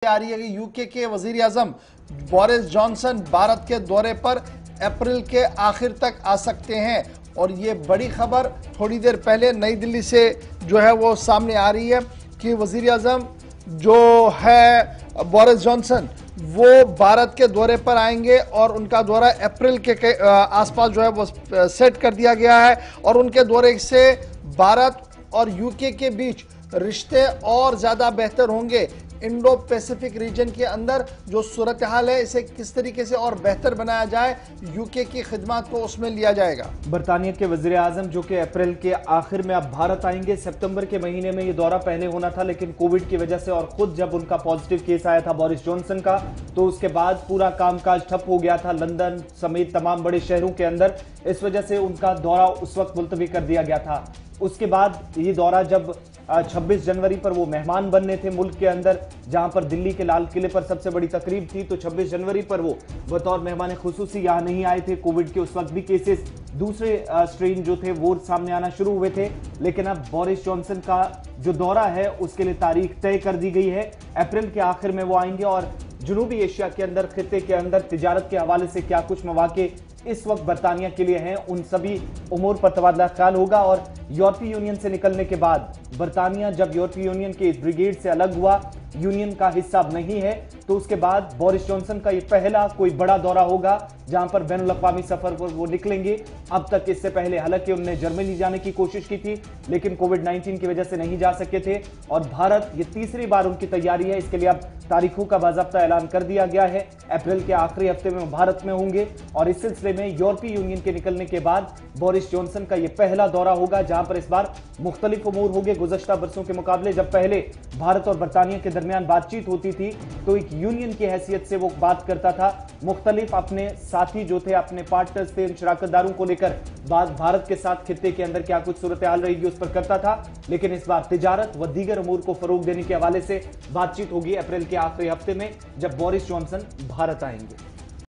आ रही है कि यूके के वजीर आजम बोरिस जॉनसन भारत के दौरे पर अप्रैल के आखिर तक आ सकते हैं। और ये बड़ी खबर थोड़ी देर पहले नई दिल्ली से जो है वो सामने आ रही है कि वजीर आजम जो है बोरिस जॉनसन वो भारत के दौरे पर आएंगे और उनका दौरा अप्रैल के आसपास जो है वो सेट कर दिया गया है। और उनके दौरे से भारत और यूके के बीच रिश्ते और ज़्यादा बेहतर होंगे। इंडो पैसिफिक रीजन के अंदर जो सूरत हाल है इसे किस तरीके से और बेहतर बनाया जाए, यूके की खिदमत को उसमें लिया जाएगा। बरतानिया के वजीर आजम जो कि अप्रैल के आखिर में अब भारत आएंगे। सितंबर के महीने में ये दौरा पहले होना था, लेकिन कोविड की वजह से और खुद जब उनका पॉजिटिव केस आया था बोरिस जॉनसन का, तो उसके बाद पूरा कामकाज ठप हो गया था लंदन समेत तमाम बड़े शहरों के अंदर। इस वजह से उनका दौरा उस वक्त मुलतवी कर दिया गया था। उसके बाद ये दौरा जब 26 जनवरी पर वो मेहमान बनने थे मुल्क के अंदर, जहां पर दिल्ली के लाल किले पर सबसे बड़ी तकरीब थी, तो 26 जनवरी पर वो बतौर मेहमान खुसूसी यहाँ नहीं आए थे। कोविड के उस वक्त भी केसेस दूसरे स्ट्रेन जो थे वो सामने आना शुरू हुए थे। लेकिन अब बोरिस जॉनसन का जो दौरा है उसके लिए तारीख तय कर दी गई है। अप्रैल के आखिर में वो आएंगे और जनूबी एशिया के अंदर, खित्ते के अंदर तिजारत के हवाले से क्या कुछ मौके इस वक्त बरतानिया के लिए हैं, उन सभी उमूर पर तबादला ख्याल होगा। और यूरोपीय यूनियन से निकलने के बाद बरतानिया जब यूरोपीय यूनियन के इस ब्रिगेड से अलग हुआ, यूनियन का हिस्सा नहीं है, तो उसके बाद बोरिस जॉनसन का ये पहला कोई बड़ा दौरा होगा जहां पर बैनुल-अक़वामी सफर पर वो निकलेंगे। अब तक इससे पहले हालांकि उन्होंने जर्मनी जाने की कोशिश की थी, लेकिन कोविड-19 की वजह से नहीं जा सके थे। और भारत ये तीसरी बार उनकी तैयारी है, इसके लिए अब तारीखों का बाज़ाब्ता ऐलान कर दिया गया है। अप्रैल के आखिरी हफ्ते में भारत में होंगे और इस सिलसिले में यूरोपीय यूनियन के निकलने के बाद बोरिस जॉनसन का यह पहला दौरा होगा, जहां पर इस बार मुख्तलिफ उमूर होंगे। गुज़श्ता बरसों के मुकाबले जब पहले भारत और बरतानिया के दरमियान बातचीत होती थी तो एक यूनियन की हैसियत से वो बात करता था, मुख्तलिफ अपने साथी जो थे, अपने पार्टनर्स थे, शराकतदारों को लेकर बात भारत के साथ खित्ते के अंदर क्या कुछ सूरत हाल रहेगी उस पर करता था। लेकिन इस बार तिजारत व दीगर उमूर को फरोग देने के हवाले से बातचीत होगी अप्रैल के आखिरी हफ्ते में, जब बोरिस जॉनसन भारत आएंगे।